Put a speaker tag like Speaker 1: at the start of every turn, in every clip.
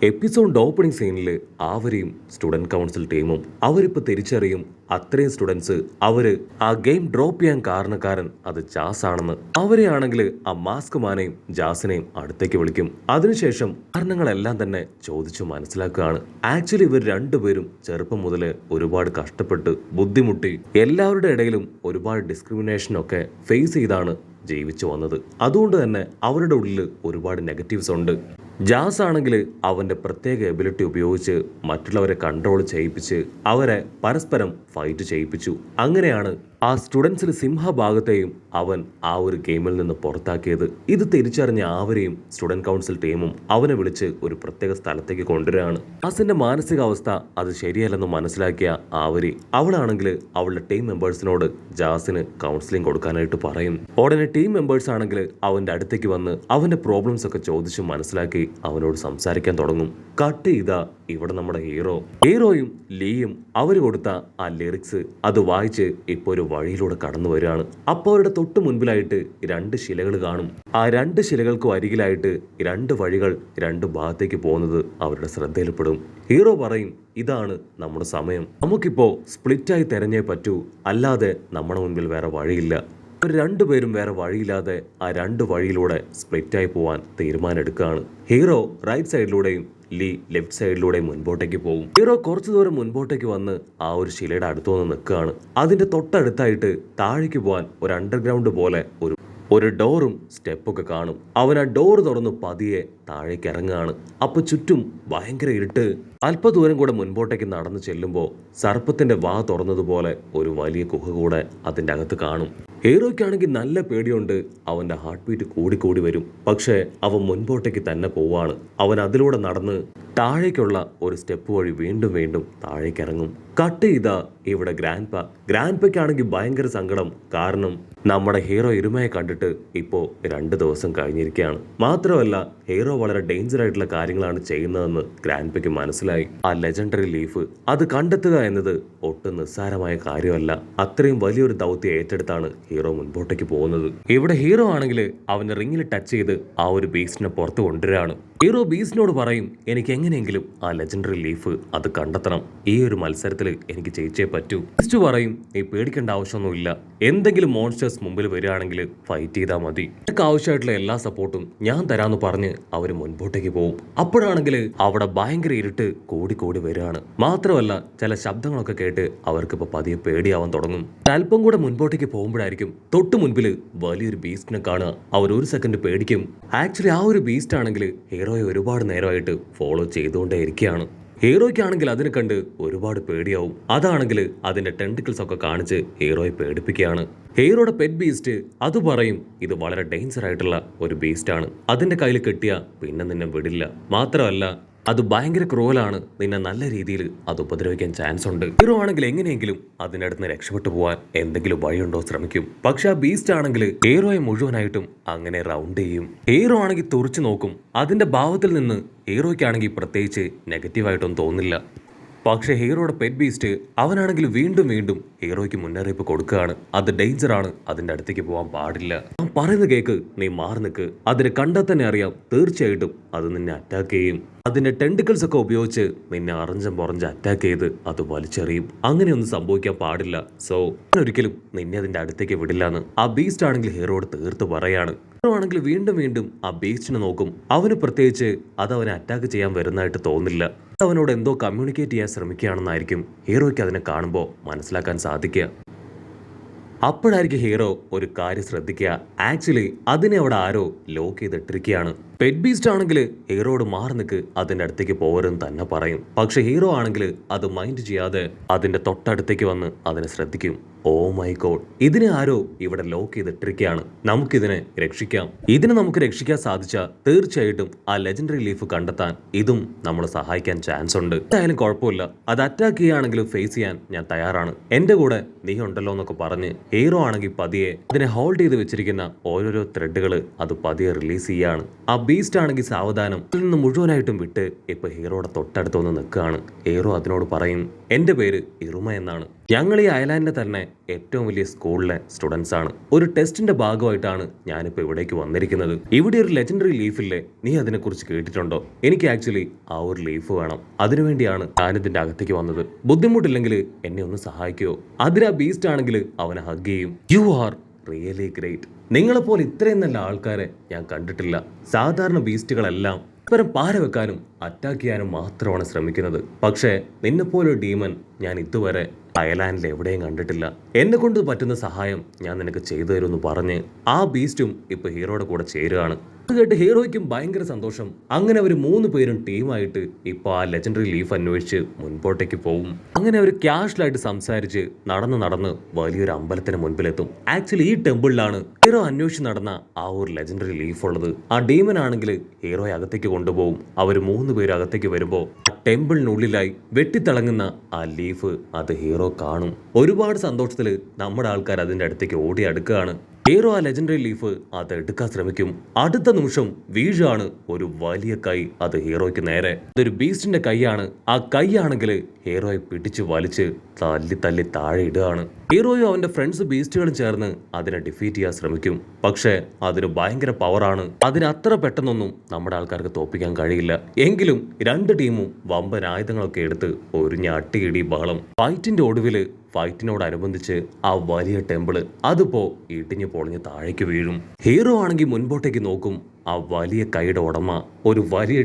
Speaker 1: Episode opening സീനിൽ അവരെയും student council ടീമും അവരിപ്പോൾ തിരിച്ചറിയും അത്രയും സ്റ്റുഡൻസ് അവര് ആ ഗെയിം ഡ്രോപ്പ് ചെയ്യാൻ കാരണക്കാരൻ അത് ജാസ് ആണെന്ന്. അവരെയാണെങ്കിൽ ആ മാസ്ക് മാനെയും ജാസിനെയും അടുത്തേക്ക് വിളിക്കും. അതിനുശേഷം കാരണങ്ങളെല്ലാം തന്നെ ചോദിച്ചു മനസ്സിലാക്കുകയാണ്. ആക്ച്വലി ഇവർ രണ്ടുപേരും ചെറുപ്പം മുതൽ ഒരുപാട് കഷ്ടപ്പെട്ട് ബുദ്ധിമുട്ടി എല്ലാവരുടെ ഇടയിലും ഒരുപാട് ഡിസ്ക്രിമിനേഷനൊക്കെ ഫേസ് ചെയ്താണ് ജീവിച്ചു വന്നത്. അതുകൊണ്ട് തന്നെ അവരുടെ ഉള്ളിൽ ഒരുപാട് നെഗറ്റീവ്സ് ഉണ്ട്. ജാസ് ആണെങ്കിൽ അവൻ്റെ പ്രത്യേക എബിലിറ്റി ഉപയോഗിച്ച് മറ്റുള്ളവരെ കൺട്രോൾ ചെയ്യിപ്പിച്ച് അവരെ പരസ്പരം ഫൈറ്റ് ചെയ്യിപ്പിച്ചു. അങ്ങനെയാണ് ആ സ്റ്റുഡൻസിൽ സിംഹഭാഗത്തെയും അവൻ ആ ഒരു ഗെയിമിൽ നിന്ന് പുറത്താക്കിയത്. ഇത് തിരിച്ചറിഞ്ഞ ആവരെയും സ്റ്റുഡൻറ് കൗൺസിൽ ടീമും അവനെ വിളിച്ച് ഒരു പ്രത്യേക സ്ഥലത്തേക്ക് കൊണ്ടുവരികയാണ്. ജാസിന്റെ മാനസികാവസ്ഥ അത് ശരിയല്ലെന്ന് മനസ്സിലാക്കിയ ആവരി അവളാണെങ്കിൽ അവളുടെ ടീം മെമ്പേഴ്സിനോട് ജാസിന് കൗൺസിലിംഗ് കൊടുക്കാനായിട്ട് പറയും. ഉടനെ ടീം മെമ്പേഴ്സ് ആണെങ്കിൽ അവന്റെ അടുത്തേക്ക് വന്ന് അവന്റെ പ്രോബ്ലംസ് ഒക്കെ ചോദിച്ച് മനസ്സിലാക്കി അവനോട് സംസാരിക്കാൻ തുടങ്ങും. കട്ട് ചെയ്താ ഇവിടെ നമ്മുടെ ഹീറോയും ലീയും അവർ കൊടുത്ത ആ ലിറിക്സ് അത് വായിച്ച് ഇപ്പൊ ഒരു വഴിയിലൂടെ കടന്നു വരികയാണ്. അപ്പോൾ അവരുടെ തൊട്ട് മുൻപിലായിട്ട് രണ്ട് ശിലകൾ കാണും. ആ രണ്ട് ശിലകൾക്കും അരികിലായിട്ട് രണ്ട് വഴികൾ രണ്ട് ഭാഗത്തേക്ക് പോകുന്നത് അവരുടെ ശ്രദ്ധയിൽപ്പെടും. ഹീറോ പറയും, ഇതാണ് നമ്മുടെ സമയം, നമുക്കിപ്പോ സ്പ്ലിറ്റായി തെരഞ്ഞേ പറ്റൂ, അല്ലാതെ നമ്മുടെ മുൻപിൽ വേറെ വഴിയില്ല. രണ്ടുപേരും വേറെ വഴിയില്ലാതെ ആ രണ്ട് വഴിയിലൂടെ സ്പ്ലിറ്റായി പോവാൻ തീരുമാനമെടുക്കുകയാണ്. ഹീറോ റൈറ്റ് സൈഡിലൂടെയും ലീ ലെഫ്റ്റ് സൈഡിലൂടെയും മുൻപോട്ടേക്ക് പോകും. ഹീറോ കുറച്ചു ദൂരം മുൻപോട്ടേക്ക് വന്ന് ആ ഒരു ശിലയുടെ അടുത്ത് വന്ന് നിൽക്കുകയാണ്. അതിന്റെ തൊട്ടടുത്തായിട്ട് താഴേക്ക് പോകാൻ ഒരു അണ്ടർഗ്രൗണ്ട് പോലെ ഒരു ഡോറും സ്റ്റെപ്പൊക്കെ കാണും. അവൻ ആ ഡോർ തുറന്ന് പതിയെ താഴേക്ക് ഇറങ്ങുകയാണ്. അപ്പൊ ചുറ്റും ഭയങ്കര ഇരുട്ട്. അല്പദൂരം കൂടെ മുൻപോട്ടേക്ക് നടന്നു ചെല്ലുമ്പോൾ സർപ്പത്തിന്റെ വാ തുറന്നതുപോലെ ഒരു വലിയ ഗുഹ കൂടെ അതിൻ്റെ അകത്ത് കാണും. ഹീറോയ്ക്കാണെങ്കിൽ നല്ല പേടിയുണ്ട്. അവന്റെ ഹാർട്ട് ബീറ്റ് കൂടിക്കൂടി വരും. പക്ഷേ അവൻ മുൻപോട്ടേക്ക് തന്നെ പോവാണ്. അവൻ അതിലൂടെ നടന്ന് താഴേക്കുള്ള ഒരു സ്റ്റെപ്പ് വഴി വീണ്ടും വീണ്ടും താഴേക്ക് ഇറങ്ങും. കട്ട് ചെയ്താ ഇവിടെ ഗ്രാൻഡ്പയ്ക്കാണെങ്കിൽ ഭയങ്കര സങ്കടം. കാരണം നമ്മുടെ ഹീറോ ഇരുമയെ കണ്ടിട്ട് ഇപ്പോ 2 ദിവസം കഴിഞ്ഞിരിക്കുകയാണ്. മാത്രമല്ല ഹീറോ വളരെ ഡേഞ്ചർ ആയിട്ടുള്ള കാര്യങ്ങളാണ് ചെയ്യുന്നതെന്ന് ഗ്രാൻഡ്പയ്ക്ക് മനസ്സിലായി. ആ ലെജൻഡറി ലീഫ് അത് കണ്ടെത്തുക എന്നത് ഒട്ടും നിസ്സാരമായ കാര്യമല്ല. അത്രയും വലിയൊരു ദൗത്യം ഏറ്റെടുത്താണ് ഹീറോ മുൻപോട്ടേക്ക് പോകുന്നത്. ഇവിടെ ഹീറോ ആണെങ്കിൽ അവന്റെ റിങ്ങിൽ ടച്ച് ചെയ്ത് ആ ഒരു ബീസ്റ്റിനെ പുറത്ത് കൊണ്ടുവരികയാണ്. ഹീറോ ബീസ്റ്റിനോട് പറയും, എനിക്ക് എങ്ങനെയെങ്കിലും ആ ലെജൻഡറി ലീഫ് അത് കണ്ടെത്തണം, ഈ ഒരു മത്സരത്തിൽ എനിക്ക് ജയിച്ചേ പറ്റൂ. ബീസ്റ്റ് പറയും, നീ പേടിക്കേണ്ട ആവശ്യമൊന്നുമില്ല, എന്തെങ്കിലും മോൺസ്റ്റേഴ്സ് മുമ്പിൽ വരികയാണെങ്കിൽ ഫൈറ്റ് ചെയ്താൽ മതി, എനിക്ക് ആവശ്യമായിട്ടുള്ള എല്ലാ സപ്പോർട്ടും ഞാൻ തരാമെന്ന് പറഞ്ഞ് അവർ മുൻപോട്ടേക്ക് പോകും. അപ്പോഴാണെങ്കിൽ അവിടെ ഭയങ്കര ഇരുട്ട് കൂടി വരികയാണ്. മാത്രമല്ല ചില ശബ്ദങ്ങളൊക്കെ കേട്ട് അവർക്കിപ്പോൾ പതിയെ പേടിയാവാൻ തുടങ്ങും. അല്പം കൂടെ മുൻപോട്ടേക്ക് പോകുമ്പോഴായിരിക്കും തൊട്ട് മുൻപിൽ വലിയൊരു ബീസ്റ്റിനെ കാണുക. അവർ ഒരു സെക്കൻഡ് പേടിക്കും. ആക്ച്വലി ആ ഒരു ബീസ്റ്റ് ആണെങ്കിൽ ഹീറോയെ ഒരുപാട് നേരമായിട്ട് ഫോളോ ചെയ്തുകൊണ്ടേ ഇരിക്കുകയാണ്. ഹീറോയ്ക്കാണെങ്കിൽ അതിനെ കണ്ട് ഒരുപാട് പേടിയാവും. അതാണെങ്കിൽ അതിന്റെ ടെന്റിക്കിൾസ് ഒക്കെ കാണിച്ച് ഹീറോയെ പേടിപ്പിക്കുകയാണ്. ഹീറോയുടെ പെറ്റ് ബീസ്റ്റ് അത് പറയും, ഇത് വളരെ ഡേഞ്ചർ ആയിട്ടുള്ള ഒരു ബീസ്റ്റാണ്, അതിന്റെ കയ്യിൽ കിട്ടിയ പിന്നെ നിന്നെ വിടില്ല, മാത്രമല്ല അത് ഭയങ്കര ക്രൂവലാണ്, നിന്നെ നല്ല രീതിയിൽ അത് ഉപദ്രവിക്കാൻ ചാൻസ് ഉണ്ട്. ഹീറോ ആണെങ്കിൽ എങ്ങനെയെങ്കിലും അതിൻ്റെ അടുത്ത് രക്ഷപ്പെട്ടു പോകാൻ എന്തെങ്കിലും വഴിയുണ്ടോ ശ്രമിക്കും. പക്ഷെ ആ ബീസ്റ്റ് ആണെങ്കിൽ ഹീറോയെ മുഴുവനായിട്ടും അങ്ങനെ റൗണ്ട് ചെയ്യും. ഹീറോ ആണെങ്കിൽ തുറച്ചു നോക്കും. അതിന്റെ ഭാവത്തിൽ നിന്ന് ഹീറോയ്ക്കാണെങ്കിൽ പ്രത്യേകിച്ച് നെഗറ്റീവായിട്ടൊന്നും തോന്നില്ല. പക്ഷേ ഹീറോയുടെ പെറ്റ് ബീസ്റ്റ് അവനാണെങ്കിൽ വീണ്ടും ഹീറോയ്ക്ക് മുന്നറിയിപ്പ് കൊടുക്കുകയാണ്, അത് ഡേഞ്ചറാണ്, അതിന്റെ അടുത്തേക്ക് പോകാൻ പാടില്ല, ഞാൻ പറയുന്ന കേക്ക്, നീ മാറി നിൽക്ക്, അതിനെ കണ്ടാൽ തന്നെ അറിയാം തീർച്ചയായിട്ടും അത് നിന്നെ അറ്റാക്ക് ചെയ്യും, അതിന്റെ ടെന്റിക്കിൾസ് ഒക്കെ ഉപയോഗിച്ച് നിന്നെ അറിഞ്ഞം പുറഞ്ഞ് അറ്റാക്ക് ചെയ്ത് അത് വലിച്ചെറിയും, അങ്ങനെയൊന്നും സംഭവിക്കാൻ പാടില്ല, സോ ഒരിക്കലും നിന്നെ അതിന്റെ അടുത്തേക്ക് വിടില്ലാന്ന് ആ ബീസ്റ്റ് ആണെങ്കിൽ ഹീറോയോട് തീർത്ത് പറയാണ്. ഹീറോ ആണെങ്കിൽ വീണ്ടും ആ ബീസ്റ്റിനെ നോക്കും. അവന് പ്രത്യേകിച്ച് അത് അവനെ അറ്റാക്ക് ചെയ്യാൻ വരുന്നതായിട്ട് തോന്നില്ല. അവനോട് എന്തോ കമ്മ്യൂണിക്കേറ്റ് ചെയ്യാൻ ശ്രമിക്കുകയാണെന്നായിരിക്കും ഹീറോയ്ക്ക് അതിനെ കാണുമ്പോൾ മനസ്സിലാക്കാൻ സാധിക്കുക. അപ്പോഴായിരിക്കും ഹീറോ ഒരു കാര്യം ശ്രദ്ധിക്കുക. ആക്ച്വലി അതിനെ അവിടെ ആരോ ലോക്ക് ചെയ്തിട്ടിരിക്കുകയാണ്. പെറ്റ് ബീസ്റ്റ് ആണെങ്കിൽ ഹീറോയോട് മാറി നിൽക്ക്, അതിന്റെ അടുത്തേക്ക് പോകരുതെന്ന് തന്നെ പറയും. പക്ഷെ ഹീറോ ആണെങ്കിൽ അത് മൈൻഡ് ചെയ്യാതെ അതിന്റെ തൊട്ടടുത്തേക്ക് വന്ന് അതിനെ ശ്രദ്ധിക്കും. ഓ മൈ ഗോഡ്, ഇതിനെ ആരോ ഇവിടെ ലോക്ക് ചെയ്തിട്ടിരിക്കുകയാണ്, നമുക്കിതിനെ രക്ഷിക്കാം. ഇതിനെ നമുക്ക് രക്ഷിക്കാൻ സാധിച്ചാൽ തീർച്ചയായിട്ടും ആ ലെജൻഡറി ലീഫ് കണ്ടെത്താൻ ഇതും നമ്മളെ സഹായിക്കാൻ ചാൻസ് ഉണ്ട്. എന്തായാലും കുഴപ്പമില്ല, അത് അറ്റാക്ക് ചെയ്യുകയാണെങ്കിലും ഫേസ് ചെയ്യാൻ ഞാൻ തയ്യാറാണ്, എന്റെ കൂടെ നീ ഉണ്ടല്ലോ എന്നൊക്കെ പറഞ്ഞ് ഹീറോ ആണെങ്കിൽ പതിയെ അതിനെ ഹോൾഡ് ചെയ്ത് വെച്ചിരിക്കുന്ന ഓരോരോ ത്രെഡുകൾ അത് പതിയെ റിലീസ് ചെയ്യാണ്. ആ ബീസ്റ്റ് ആണെങ്കിൽ സാവധാനം അതിൽ നിന്ന് മുഴുവനായിട്ടും വിട്ട് ഇപ്പൊ ഹീറോയുടെ തൊട്ടടുത്ത് വന്ന് നിൽക്കുകയാണ്. ഹീറോ അതിനോട് പറയും, എന്റെ പേര് ഇറുമ എന്നാണ്, ഞങ്ങൾ ഈ അയർലാൻഡിലെ തന്നെ ഏറ്റവും വലിയ സ്കൂളിലെ സ്റ്റുഡൻസ് ആണ്. ഒരു ടെസ്റ്റിന്റെ ഭാഗമായിട്ടാണ് ഞാനിപ്പോൾ ഇവിടേക്ക് വന്നിരിക്കുന്നത്. ഇവിടെ ഒരു ലെജൻഡറി ലീഫില്ലേ, നീ അതിനെക്കുറിച്ച് കേട്ടിട്ടുണ്ടോ? എനിക്ക് ആക്ച്വലി ആ ഒരു ലീഫ് വേണം. അതിനുവേണ്ടിയാണ് ഞാനിതിന്റെ അകത്തേക്ക് വന്നത്. ബുദ്ധിമുട്ടില്ലെങ്കിൽ എന്നെ ഒന്ന് സഹായിക്കുമോ? അതിനാ ബീസ്റ്റ് ആണെങ്കിൽ അവനെ ഹഗ് ചെയ്യും. You are really great. നിങ്ങളെപ്പോലെ ഇത്രയും നല്ല ആൾക്കാരെ ഞാൻ കണ്ടിട്ടില്ല. സാധാരണ ബീസ്റ്റുകളെല്ലാം പരം പാര വെക്കാനും അറ്റാക്ക് ചെയ്യാനും മാത്രമാണ് ശ്രമിക്കുന്നത്. പക്ഷേ നിന്നെപ്പോലൊരു ഡീമൻ ഞാൻ ഇതുവരെ അയർലാൻഡിൽ എവിടെയും കണ്ടിട്ടില്ല. എന്നെ കൊണ്ട് പറ്റുന്ന സഹായം ഞാൻ നിനക്ക് ചെയ്തു തരുമെന്ന് പറഞ്ഞ് ആ ബീസ്റ്റും ഇപ്പൊ ഹീറോയുടെ കൂടെ ചേരുകയാണ്. അത് കേട്ട് ഹീറോയ്ക്കും ഭയങ്കര സന്തോഷം. അങ്ങനെ അവർ 3 പേരും ടീമായിട്ട് ഇപ്പൊ ആ ലെജൻഡറി ലീഫ് അന്വേഷിച്ച് മുൻപോട്ടേക്ക് പോകും. അങ്ങനെ അവർ ക്യാഷ്വലായിട്ട് സംസാരിച്ച് നടന്ന് വലിയൊരു അമ്പലത്തിന് മുൻപിലെത്തും. ആക്ച്വലി ഈ ടെമ്പിളിലാണ് ഹീറോ അന്വേഷിച്ച് നടന്ന ആ ഒരു ലെജൻഡറി ലീഫ് ഉള്ളത്. ആ ഡീമൻ ആണെങ്കിൽ ഹീറോയെ അകത്തേക്ക് കൊണ്ടുപോകും. അവർ 3 പേരും അകത്തേക്ക് വരുമ്പോൾ ടെമ്പിളിനുള്ളിലായി വെട്ടിത്തിളങ്ങുന്ന ആ ലീഫ് അത് ഹീറോ കാണും. ഒരുപാട് സന്തോഷത്തിൽ നമ്മുടെ ആൾക്കാർ അതിന്റെ അടുത്തേക്ക് ഓടി അടുക്കുകയാണ്. ഹീറോ ആ ലെജൻഡറി ലീഫ് അത് എടുക്കാൻ ശ്രമിക്കും. അടുത്ത നിമിഷം വീഴാണ് ഒരു വലിയ കൈ അത് ഹീറോയ്ക്ക് നേരെ. ഇതൊരു ബീസ്റ്റിന്റെ കൈയാണ്. ആ കൈയാണെങ്കിൽ ഹീറോയെ പിടിച്ചു വലിച്ച് തല്ലി താഴെ ഇടുകയാണ്. ഹീറോയും അവന്റെ ഫ്രണ്ട്സ് ബീസ്റ്റുകളും ചേർന്ന് അതിനെ ഡിഫീറ്റ് ചെയ്യാൻ ശ്രമിക്കും. പക്ഷേ അതിന് ഭയങ്കര പവറാണ്. അതിന് അത്ര പെട്ടെന്നൊന്നും നമ്മുടെ ആൾക്കാർക്ക് തോൽപ്പിക്കാൻ കഴിയില്ല. എങ്കിലും 2 ടീമും വമ്പൻ ആയുധങ്ങളൊക്കെ എടുത്ത് ഒരു ഞട്ടിയിടി ബഹളം. ഫൈറ്റിനോടനുബന്ധിച്ച് ആ വലിയ ടെമ്പിള് അതിപ്പോ ഇടിഞ്ഞു പൊളിഞ്ഞ് താഴേക്ക് വീഴും. ഹീറോ ആണെങ്കിൽ മുൻപോട്ടേക്ക് നോക്കും. ആ വലിയ കൈയുടെ ഉടമ ഒരു വലിയ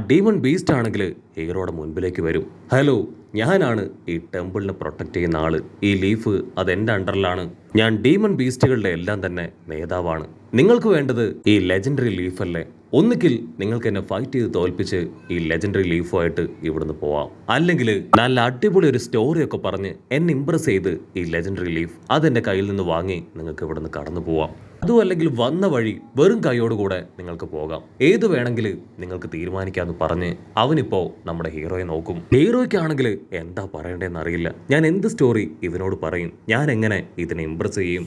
Speaker 1: ഡീമൺ ബീസ്റ്റ് ആണെങ്കിൽ ഹീറോയുടെ മുൻപിലേക്ക് വരും. ഹലോ, ഞാനാണ് ഈ ടെമ്പിളിനെ പ്രൊട്ടക്ട് ചെയ്യുന്ന ആള്. ഈ ലീഫ് അതെന്റെ അണ്ടറിലാണ്. ഞാൻ ഡീമൺ ബീസ്റ്റുകളുടെ എല്ലാം തന്നെ നേതാവാണ്. നിങ്ങൾക്ക് വേണ്ടത് ഈ ലെജൻഡറി ലീഫ് അല്ലേ? ഒന്നുകിൽ നിങ്ങൾക്ക് എന്നെ ഫൈറ്റ് ചെയ്ത് തോൽപ്പിച്ച് ഈ ലെജൻഡറി ലീഫുമായിട്ട് ഇവിടുന്ന് പോവാം, അല്ലെങ്കിൽ നല്ല അടിപൊളി ഒരു സ്റ്റോറിയൊക്കെ പറഞ്ഞ് എന്നെ ഇംപ്രസ് ചെയ്ത് ഈ ലെജൻഡറി ലീഫ് അതെന്റെ കയ്യിൽ നിന്ന് വാങ്ങി നിങ്ങൾക്ക് ഇവിടുന്ന് കടന്നു പോവാം. അതും അല്ലെങ്കിൽ വന്ന വഴി വെറും കൈയോടുകൂടെ നിങ്ങൾക്ക് പോകാം. ഏത് വേണമെങ്കിൽ നിങ്ങൾക്ക് തീരുമാനിക്കാമെന്ന് പറഞ്ഞ് അവനിപ്പോ നമ്മുടെ ഹീറോയെ നോക്കും. ഹീറോയ്ക്കാണെങ്കിൽ എന്താ പറയണ്ടേന്ന് അറിയില്ല. ഞാൻ എന്ത് സ്റ്റോറി ഇവനോട് പറയും? ഞാൻ എങ്ങനെ ഇതിനെ ഇംപ്രസ് ചെയ്യും?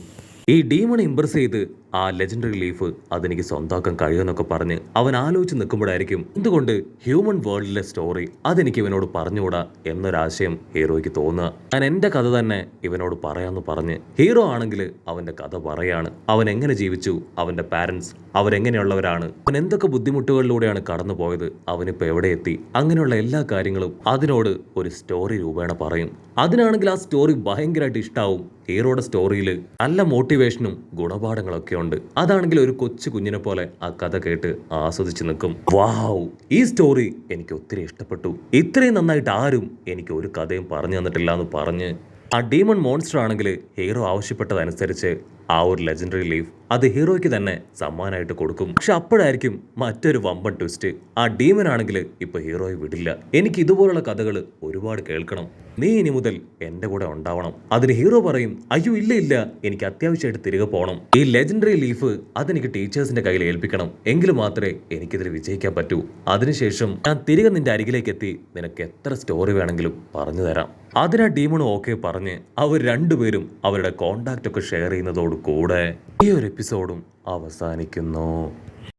Speaker 1: ഈ ഡീമണെ ഇംപ്രസ് ചെയ്ത് ആ ലെജൻഡറി ലീഫ് അതെനിക്ക് സ്വന്തമാക്കാൻ കഴിയുമെന്നൊക്കെ പറഞ്ഞ് അവൻ ആലോചിച്ച് നിൽക്കുമ്പോഴായിരിക്കും എന്തുകൊണ്ട് ഹ്യൂമൻ വേൾഡിലെ സ്റ്റോറി അതെനിക്ക് ഇവനോട് പറഞ്ഞുകൂടാ എന്നൊരാശയം ഹീറോയ്ക്ക് തോന്നുക. ഞാൻ എൻ്റെ കഥ തന്നെ ഇവനോട് പറയാമെന്ന് പറഞ്ഞ് ഹീറോ ആണെങ്കിൽ അവൻ്റെ കഥ പറയാണ്. അവൻ എങ്ങനെ ജീവിച്ചു, അവൻ്റെ പാരൻസ് അവരെങ്ങനെയുള്ളവരാണ്, അവൻ എന്തൊക്കെ ബുദ്ധിമുട്ടുകളിലൂടെയാണ് കടന്നു പോയത്, അവനിപ്പോൾ എവിടെ എത്തി, അങ്ങനെയുള്ള എല്ലാ കാര്യങ്ങളും അതിനോട് ഒരു സ്റ്റോറി രൂപേണ പറയും. അതിനാണെങ്കിൽ ആ സ്റ്റോറി ഭയങ്കരമായിട്ട് ഇഷ്ടാവും. ഹീറോയുടെ സ്റ്റോറിയിൽ നല്ല മോട്ടിവേഷനും ഗുണപാഠങ്ങളൊക്കെ ഉണ്ട്. അതാണെങ്കിൽ ഒരു കൊച്ചു കുഞ്ഞിനെ പോലെ ആ കഥ കേട്ട് ആസ്വദിച്ച് നിൽക്കും. വാവ്, ഈ സ്റ്റോറി എനിക്ക് ഒത്തിരി ഇഷ്ടപ്പെട്ടു. ഇത്രയും നന്നായിട്ട് ആരും എനിക്ക് ഒരു കഥയും പറഞ്ഞു തന്നിട്ടില്ല എന്ന് പറഞ്ഞ് ആ ഡീമൺ മോൺസ്റ്റർ ആണെങ്കിൽ ഹീറോ ആവശ്യപ്പെട്ടതനുസരിച്ച് ആ ഒരു ലെജൻഡറി ലീഫ് അത് ഹീറോയ്ക്ക് തന്നെ സമ്മാനമായിട്ട് കൊടുക്കും. പക്ഷെ അപ്പോഴായിരിക്കും മറ്റൊരു വമ്പൻ ട്വിസ്റ്റ്. ആ ഡീമൻ ആണെങ്കിൽ ഇപ്പൊ ഹീറോയെ വിടില്ല. എനിക്ക് ഇതുപോലുള്ള കഥകൾ ഒരുപാട് കേൾക്കണം. നീ ഇനി മുതൽ എന്റെ കൂടെ ഉണ്ടാവണം. അതിന് ഹീറോ പറയും, അയ്യോ ഇല്ല, എനിക്ക് അത്യാവശ്യമായിട്ട് തിരികെ പോകണം. ഈ ലെജൻഡറി ലീഫ് അതെനിക്ക് ടീച്ചേഴ്സിന്റെ കയ്യിൽ ഏൽപ്പിക്കണം. എങ്കിലും മാത്രമേ എനിക്കിതിൽ വിജയിക്കാൻ പറ്റൂ. അതിനുശേഷം ഞാൻ തിരികെ നിന്റെ അരികിലേക്ക് എത്തി നിനക്ക് എത്ര സ്റ്റോറി വേണമെങ്കിലും പറഞ്ഞു തരാം. അതിനാ ഡീമണും ഓക്കെ പറഞ്ഞ് അവർ 2 പേരും അവരുടെ കോണ്ടാക്റ്റ് ഒക്കെ ഷെയർ ചെയ്യുന്നതോട് കൂടെ ഈ ഒരു എപ്പിസോഡും അവസാനിക്കുന്നു.